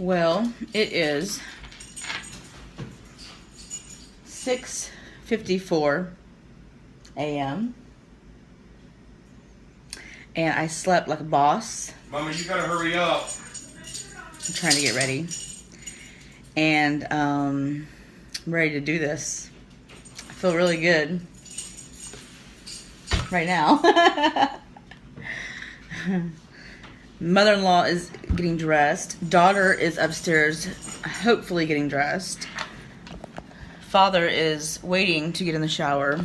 Well, it is 6:54 a.m. and I slept like a boss. Mama, you gotta hurry up. I'm trying to get ready. And I'm ready to do this. I feel really good right now. Mother-in-law is getting dressed. Daughter is upstairs, hopefully getting dressed. Father is waiting to get in the shower.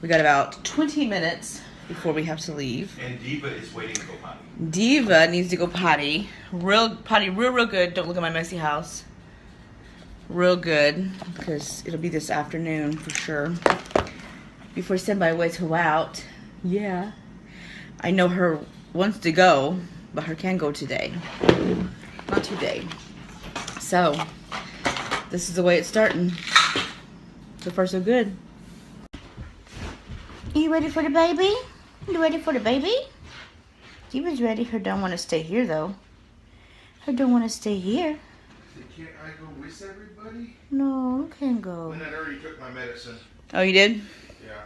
We got about 20 minutes before we have to leave. And Diva is waiting to go potty. Diva needs to go potty. Real good. Don't look at my messy house. Real good, because it'll be this afternoon for sure. Before somebody waits her out. Yeah. I know her wants to go, but her can go today. Not today. So, this is the way it's starting. So far, so good. Are you ready for the baby? You ready for the baby? Diva's ready. Her don't want to stay here, though. Her don't want to stay here. Can't I go with everybody? No, you can't go. When I already took my medicine. Oh, you did? Yeah.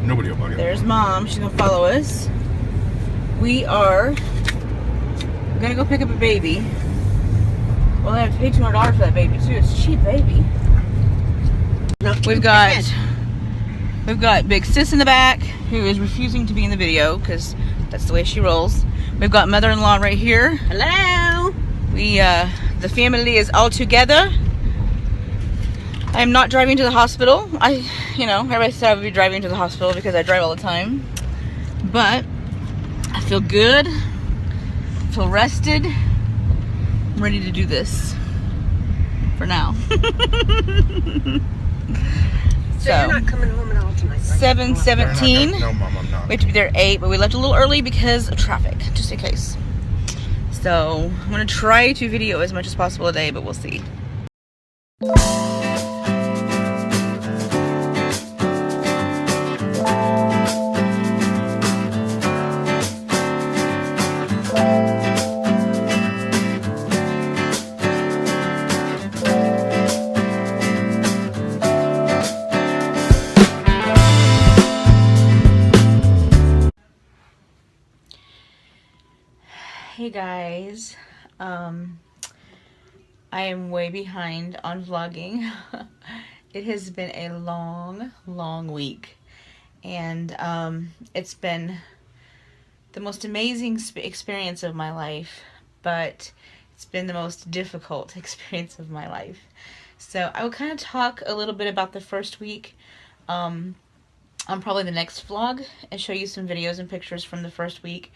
Nobody will bug it. There's Mom. She's going to follow us. We are going to go pick up a baby. Well, I have to pay $200 for that baby, too. It's a cheap baby. We've got Big Sis in the back, who is refusing to be in the video, because that's the way she rolls. We've got Mother-in-law right here. Hello. The family is all together. I am not driving to the hospital. Everybody said I would be driving to the hospital because I drive all the time. But I feel good. I feel rested. I'm ready to do this for now. So you're not coming home at all tonight, right? 7:17. No, Mom, I'm not. We have to be there at 8, but we left a little early because of traffic, just in case. So I'm gonna try to video as much as possible today, but we'll see. Hey guys, I am way behind on vlogging. It has been a long week, and it's been the most amazing experience of my life, but it's been the most difficult experience of my life. So I will kind of talk a little bit about the first week on probably the next vlog and show you some videos and pictures from the first week.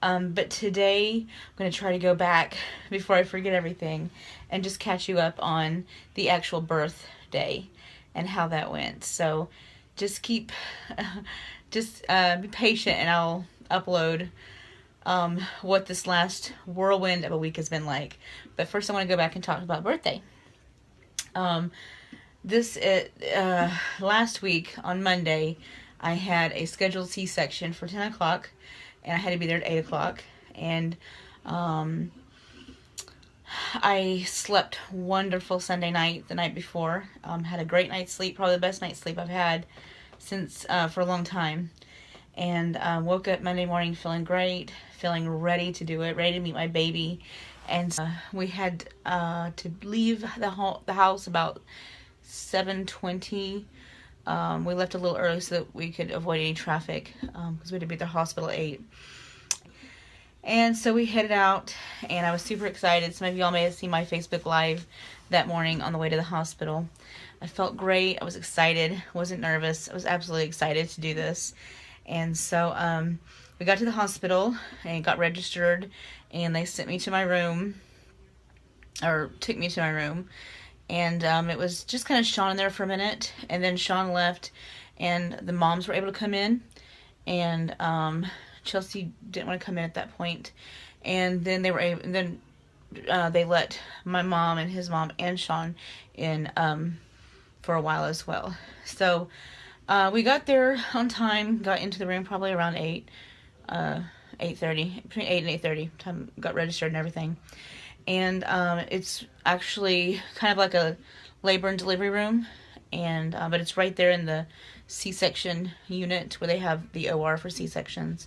But today I'm going to try to go back before I forget everything and just catch you up on the actual birthday and how that went. So just be patient, and I'll upload what this last whirlwind of a week has been like. But first I want to go back and talk about birthday. Last week on Monday I had a scheduled C-section for 10 o'clock. And I had to be there at 8 o'clock. And I slept wonderful Sunday night, the night before. Had a great night's sleep, probably the best night's sleep I've had since for a long time. And woke up Monday morning feeling great, feeling ready to do it, ready to meet my baby. And we had to leave the house about 7:20. We left a little early so that we could avoid any traffic, because we had to be at the hospital at 8. And so we headed out, and I was super excited. Some of y'all may have seen my Facebook Live that morning on the way to the hospital. I felt great. I was excited. Wasn't nervous. I was absolutely excited to do this. And so we got to the hospital and got registered, and they sent me to my room, or took me to my room. And it was just kind of Sean in there for a minute, and then Sean left, and the moms were able to come in, and Chelsea didn't want to come in at that point, and then they were able, and then they let my mom and his mom and Sean in for a while as well. So we got there on time, got into the room probably around 8, 8:30, between 8 and 8:30. Time got registered and everything. And it's actually kind of like a labor and delivery room, and but it's right there in the C-section unit where they have the OR for C-sections,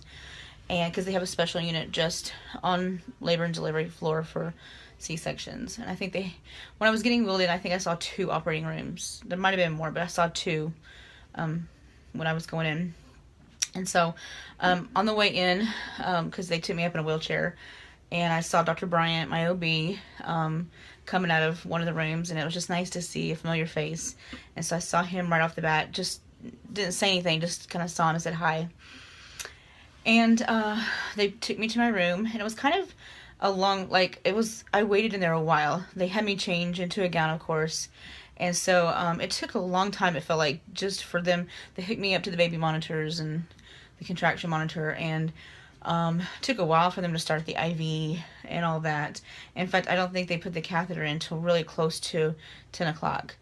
and because they have a special unit just on labor and delivery floor for C-sections. And I think when I was getting wheeled in, I think I saw 2 operating rooms. There might have been more, but I saw 2 when I was going in. And so on the way in, because they took me up in a wheelchair, and I saw Dr. Bryant, my OB, coming out of one of the rooms, and it was just nice to see a familiar face. And so I saw him right off the bat, just didn't say anything, just kind of saw him and said hi. And they took me to my room, and it was kind of a long, I waited in there a while. They had me change into a gown, of course. And so it took a long time, it felt like, just for them. They hooked me up to the baby monitors and the contraction monitor, and took a while for them to start the IV and all that. In fact, I don't think they put the catheter in until really close to 10 o'clock.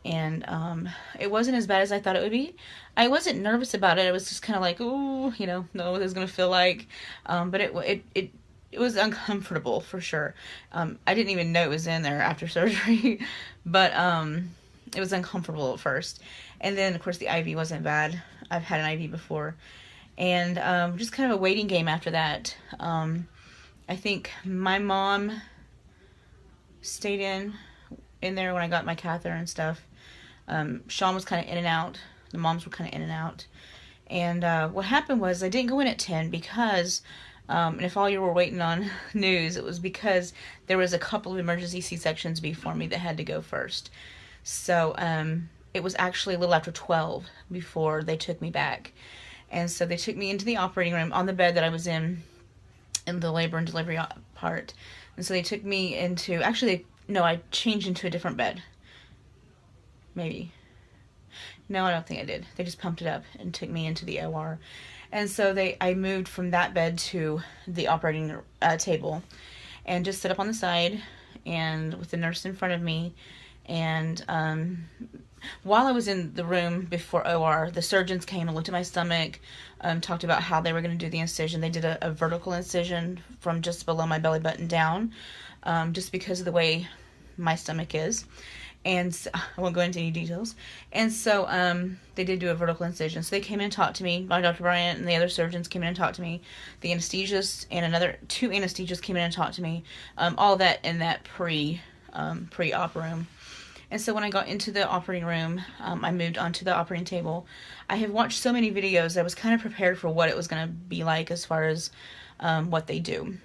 And it wasn't as bad as I thought it would be. I wasn't nervous about it. I was just kind of like, ooh, know what it was going to feel like. But it was uncomfortable for sure. I didn't even know it was in there after surgery. But it was uncomfortable at first. And then, of course, the IV wasn't bad. I've had an IV before. And just kind of a waiting game after that. I think my mom stayed in there when I got my catheter and stuff. Sean was kind of in and out. The moms were kind of in and out. And what happened was I didn't go in at 10 because, and if all you were waiting on news, it was because there was a couple of emergency C-sections before me that had to go first. So it was actually a little after 12 before they took me back. And so they took me into the operating room on the bed that I was in the labor and delivery part. And so they took me into, I changed into a different bed. Maybe. No, I don't think I did. They just pumped it up and took me into the OR. And so I moved from that bed to the operating table and just sit up on the side and with the nurse in front of me. And while I was in the room before OR, the surgeons came and looked at my stomach, talked about how they were going to do the incision. They did a vertical incision from just below my belly button down, just because of the way my stomach is. And so, I won't go into any details. And so they did do a vertical incision. So they came in and talked to me. My Dr. Bryant and the other surgeons came in and talked to me. The anesthesiast and 2 anesthesists came in and talked to me. All that in that pre-op room. And so when I got into the operating room, I moved onto the operating table. I have watched so many videos, I was kind of prepared for what it was going to be like as far as what they do.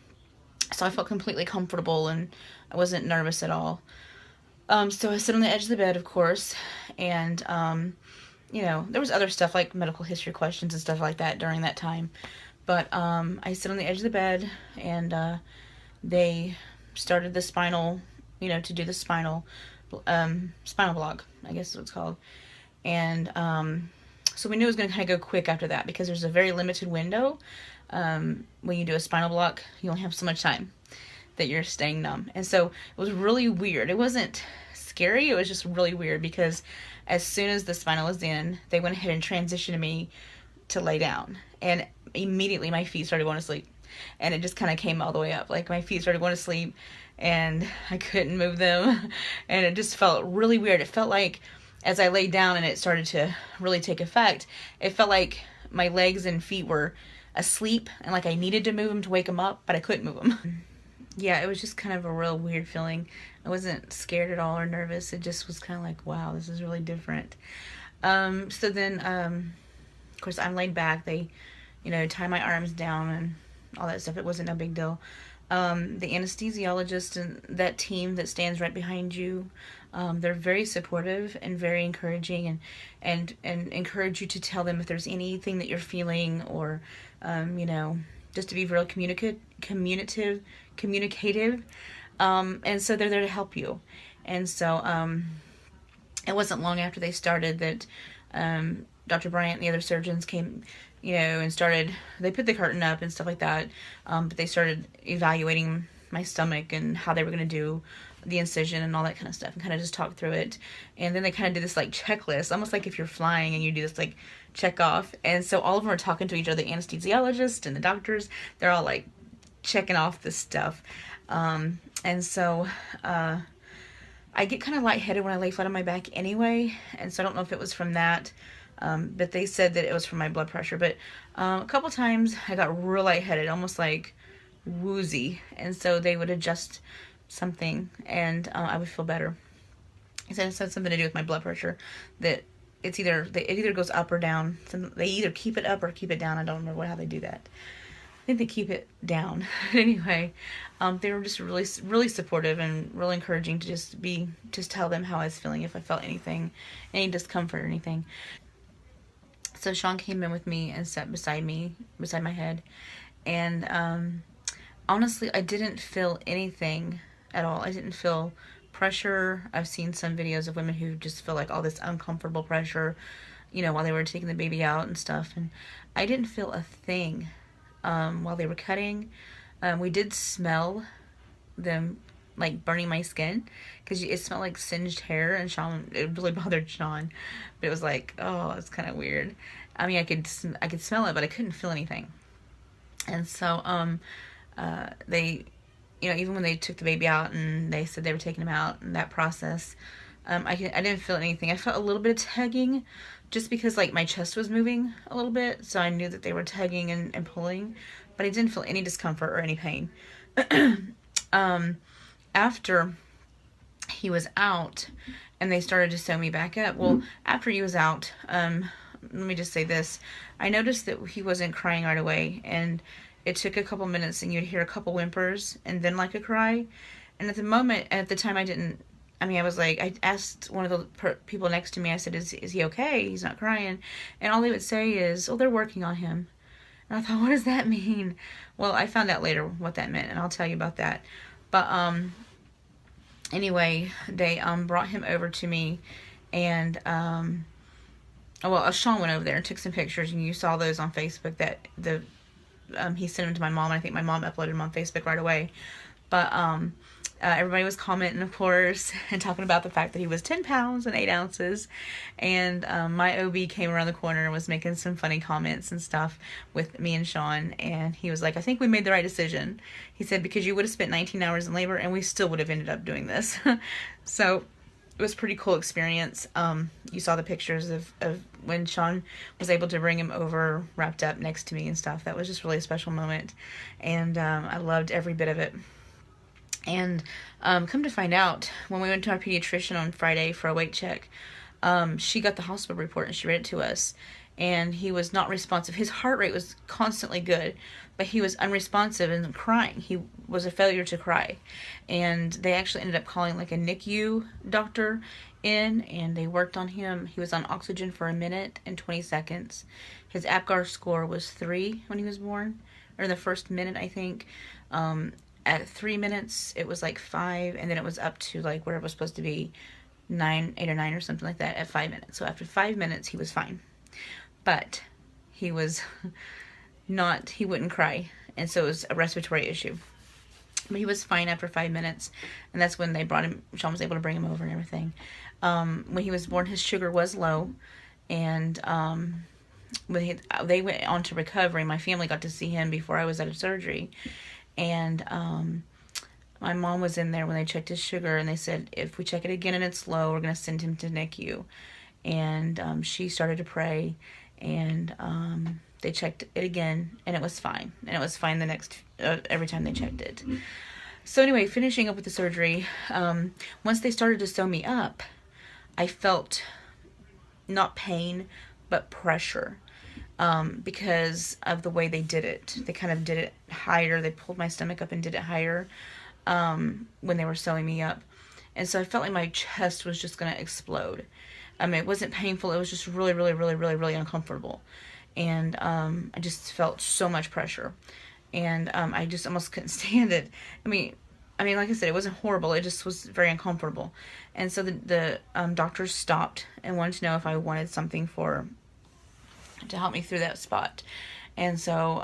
So I felt completely comfortable and I wasn't nervous at all. So I sit on the edge of the bed, of course, and, there was other stuff like medical history questions and stuff like that during that time. But I sit on the edge of the bed, and they started the spinal, to do the spinal block, I guess is what it's called. And so we knew it was going to kind of go quick after that because there's a very limited window. When you do a spinal block, you only have so much time that you're staying numb. And so it was really weird. It wasn't scary, it was just really weird because as soon as the spinal was in, they went ahead and transitioned me to lay down. And immediately my feet started going to sleep. And it just kind of came all the way up. Like my feet started going to sleep and I couldn't move them. And it just felt really weird. It felt like as I laid down and it started to really take effect, it felt like my legs and feet were asleep and like I needed to move them to wake them up, but I couldn't move them. Yeah, it was just kind of a real weird feeling. I wasn't scared at all or nervous. It just was kind of like, wow, this is really different. So then, of course, I'm laid back. They, tie my arms down and all that stuff. It wasn't a big deal. The anesthesiologist and that team that stands right behind you, they're very supportive and very encouraging and encourage you to tell them if there's anything that you're feeling or, just to be real communicative. And so they're there to help you. And so it wasn't long after they started that Dr. Bryant and the other surgeons came, and they put the curtain up and stuff like that. But they started evaluating my stomach and how they were going to do the incision and all that kind of stuff, and kind of just talk through it. And then they kind of did this like checklist, almost like if you're flying and you do this like check off. And so all of them are talking to each other, the anesthesiologist and the doctors. They're all like checking off this stuff. And so I get kind of lightheaded when I lay flat on my back anyway, and so I don't know if it was from that, but they said that it was from my blood pressure. But a couple times I got real lightheaded, almost like woozy, and so they would adjust something, and I would feel better. It said something to do with my blood pressure, that it either goes up or down. They either keep it up or keep it down. I don't remember how they do that. I think they keep it down. Anyway, they were just really, really supportive and really encouraging to just tell them how I was feeling if I felt anything, any discomfort or anything. So Sean came in with me and sat beside my head, and honestly, I didn't feel anything at all. I didn't feel pressure. I've seen some videos of women who just feel like all this uncomfortable pressure, while they were taking the baby out and stuff, and I didn't feel a thing. While they were cutting, we did smell them like burning my skin, because it smelled like singed hair, and it really bothered Sean, but it was like, oh, it's kind of weird. I mean, I could smell it, but I couldn't feel anything. And so they, even when they took the baby out and they said they were taking him out, and that process, I didn't feel anything. I felt a little bit of tugging, just because like my chest was moving a little bit, so I knew that they were tugging and pulling, but I didn't feel any discomfort or any pain. After he was out and they started to sew me back up, well, after he was out, let me just say this, I noticed that he wasn't crying right away, and it took a couple minutes, and you'd hear a couple whimpers and then like a cry. And at the time I was like, I asked one of the people next to me, I said, is he okay? He's not crying. And all they would say is, oh, they're working on him. And I thought, what does that mean? Well, I found out later what that meant, and I'll tell you about that. But anyway, they brought him over to me, and Sean went over there and took some pictures, and you saw those on Facebook that he sent them to my mom, and I think my mom uploaded them on Facebook right away. But everybody was commenting, of course, and talking about the fact that he was 10 pounds and 8 ounces. And my OB came around the corner and was making some funny comments and stuff with me and Sean. And he was like, I think we made the right decision. He said, because you would have spent 19 hours in labor and we still would have ended up doing this. So it was a pretty cool experience. You saw the pictures of when Sean was able to bring him over wrapped up next to me and stuff. That was just really a special moment. And I loved every bit of it. And come to find out, when we went to our pediatrician on Friday for a weight check, she got the hospital report and she read it to us. And he was not responsive. His heart rate was constantly good, but he was unresponsive and crying. He was a failure to cry. And they actually ended up calling like a NICU doctor in, and they worked on him. He was on oxygen for 1 minute and 20 seconds. His APGAR score was 3 when he was born, or in the first minute, I think. At 3 minutes, it was like 5, and then it was up to like where it was supposed to be 8 or 9 or something like that at 5 minutes. So after 5 minutes, he was fine. But he was he wouldn't cry, and so it was a respiratory issue. But he was fine after 5 minutes, and that's when they brought him, Sean was able to bring him over and everything. When he was born, his sugar was low, and when they went on to recovery, my family got to see him before I was out of surgery. And my mom was in there when they checked his sugar, and they said, if we check it again and it's low, we're going to send him to NICU. And she started to pray, and they checked it again, and it was fine. And it was fine the next, every time they checked it. So anyway, finishing up with the surgery, once they started to sew me up, I felt not pain, but pressure. Because of the way they did it. They kind of did it higher. They pulled my stomach up and did it higher when they were sewing me up. And so I felt like my chest was just going to explode. It wasn't painful. It was just really, really, really, really, really uncomfortable. And I just felt so much pressure. And I just almost couldn't stand it. I mean, like I said, it wasn't horrible. It just was very uncomfortable. And so the doctors stopped and wanted to know if I wanted something to help me through that spot. And so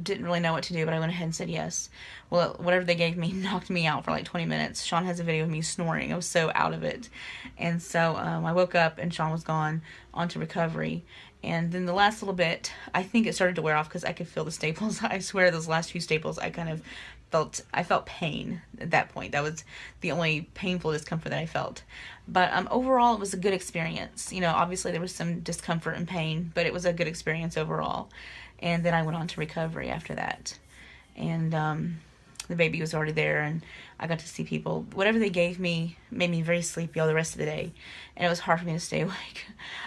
didn't really know what to do, but I went ahead and said yes. Well, whatever they gave me knocked me out for like 20 minutes. Sean has a video of me snoring. I was so out of it. And so I woke up and Sean was gone onto recovery. And then the last little bit, I think it started to wear off because I could feel the staples. I swear those last few staples, I felt pain at that point. That was the only painful discomfort that I felt. But overall, it was a good experience. You know, obviously there was some discomfort and pain, but it was a good experience overall. And then I went on to recovery after that. And the baby was already there, and I got to see people. Whatever they gave me made me very sleepy all the rest of the day. And it was hard for me to stay awake.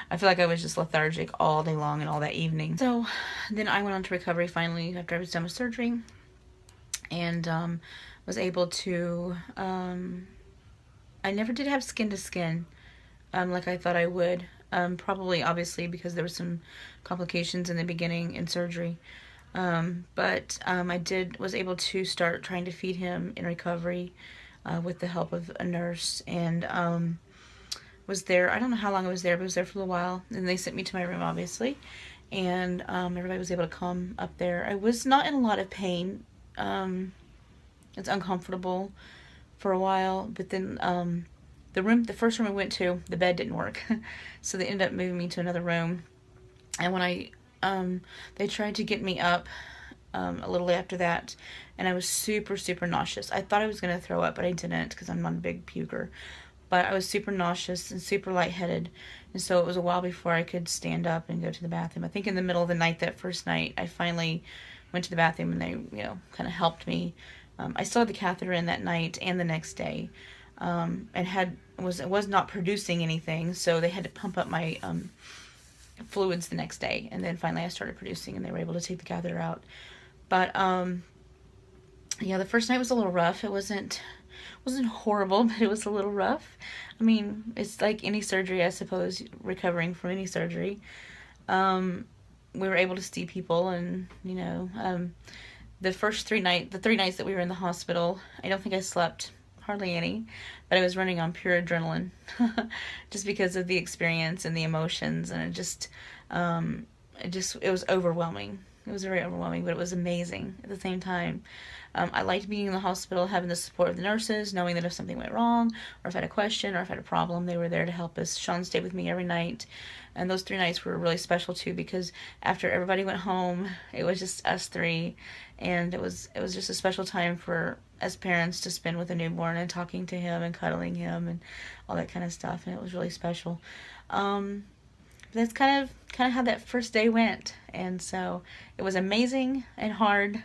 I feel like I was just lethargic all day long and all that evening. So then I went on to recovery finally after I was done with surgery. And was able to, I never did have skin to skin like I thought I would. Probably, obviously, because there were some complications in the beginning in surgery. But I was able to start trying to feed him in recovery with the help of a nurse. And was there, I don't know how long I was there, but I was there for a little while. And they sent me to my room, obviously. And everybody was able to come up there. I was not in a lot of pain. It's uncomfortable for a while, but then the first room I went to, the bed didn't work, so they ended up moving me to another room. And when they tried to get me up a little after that, and I was super, super nauseous. I thought I was gonna throw up, but I didn't because I'm not a big puker. But I was super nauseous and super lightheaded, and so it was a while before I could stand up and go to the bathroom. I think in the middle of the night, that first night, I finally went to the bathroom, and they, kind of helped me. I still had the catheter in that night and the next day, and it was not producing anything, so they had to pump up my fluids the next day, and then finally I started producing, and they were able to take the catheter out. But yeah, the first night was a little rough. It wasn't horrible, but it was a little rough. I mean, it's like any surgery, I suppose, recovering from any surgery. We were able to see people, and the three nights that we were in the hospital, I don't think I slept hardly any, but I was running on pure adrenaline just because of the experience and the emotions, and it was overwhelming. It was very overwhelming, but it was amazing at the same time. I liked being in the hospital, having the support of the nurses, knowing that if something went wrong, or if I had a question, or if I had a problem, they were there to help us. Sean stayed with me every night, and those 3 nights were really special too, because after everybody went home, it was just us three, and it was just a special time for as parents to spend with a newborn and talking to him and cuddling him and all that kind of stuff, and it was really special. That's kind of how that first day went, and so it was amazing and hard,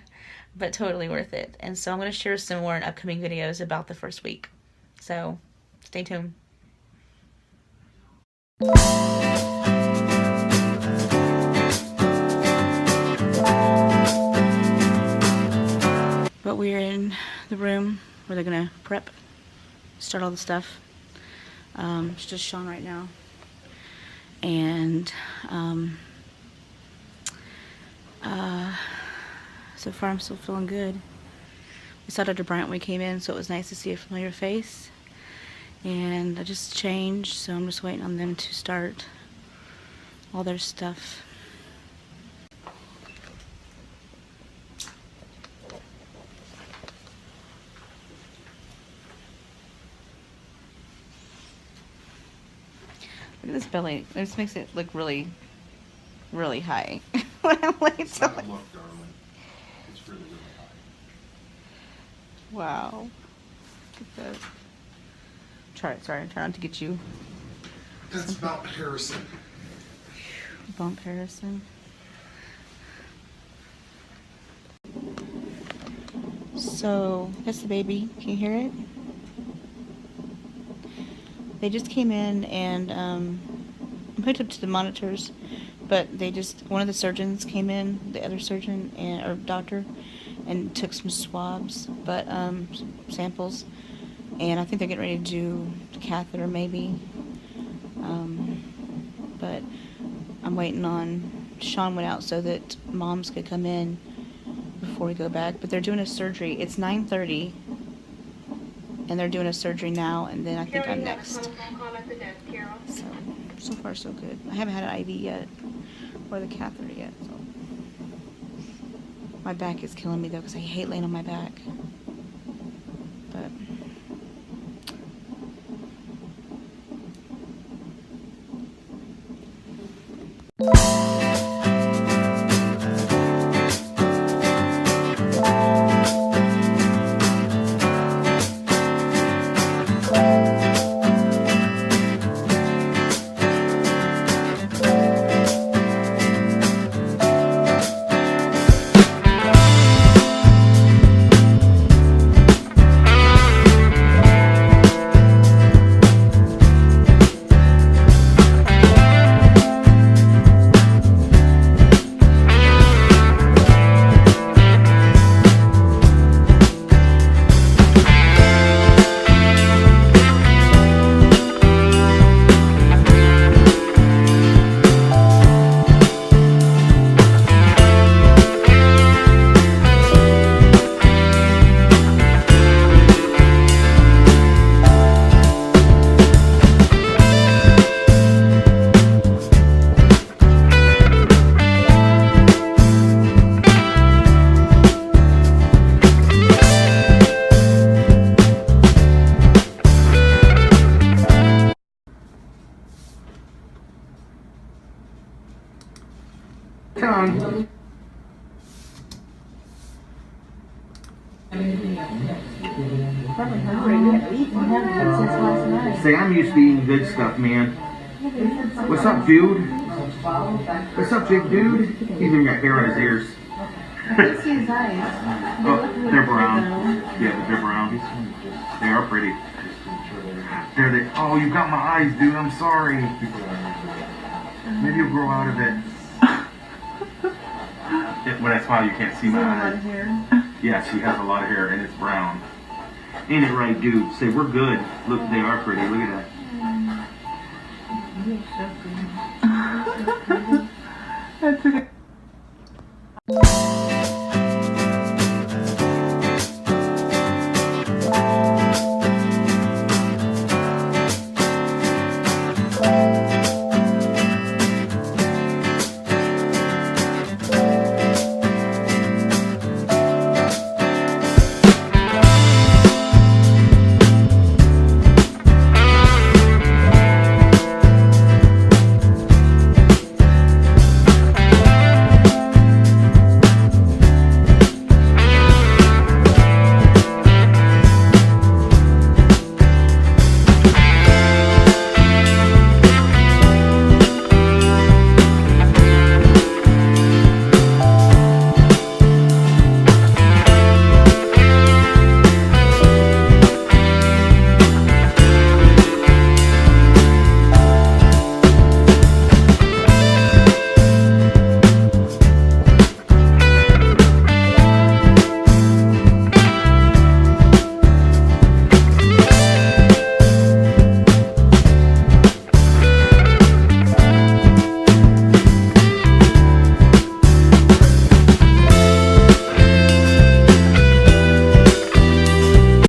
but totally worth it. And so I'm going to share some more in upcoming videos about the first week, so stay tuned. But we're in the room where they're going to start all the stuff. It's just Sean right now. And so far I'm still feeling good. We saw Dr. Bryant when we came in, so it was nice to see a familiar face. And I just changed, so I'm just waiting on them to start all their stuff. Look at this belly. This makes it look really, really high. It's not a look, darling. It's really, really high. Wow. Look at that. Sorry, I'm trying to get you. That's Mount Harrison. Bump Harrison. So, that's the baby. Can you hear it? They just came in and I'm hooked up to the monitors, but one of the surgeons came in, the other surgeon or doctor, and took some swabs, but samples, and I think they're getting ready to do the catheter maybe, but I'm waiting on, Sean went out so that moms could come in before we go back, but they're doing a surgery. It's 9:30. And they're doing a surgery now, and then I think I'm next. So far so good. I haven't had an IV yet, or the catheter yet. So My back is killing me though because I hate laying on my back. But Say, I'm used to eating good stuff, man. What's up, dude? What's up, big dude? He's even got hair on his ears. Oh, they're brown. Yeah, but they're brown. They are pretty. There they. Oh, you got my eyes, dude. I'm sorry. Maybe you'll grow out of it. When I smile, you can't see my eyes. Yeah, she has a lot of hair, and it's brown. Ain't it right, dude? Say, we're good. Look, they are pretty. Look at that. That's okay.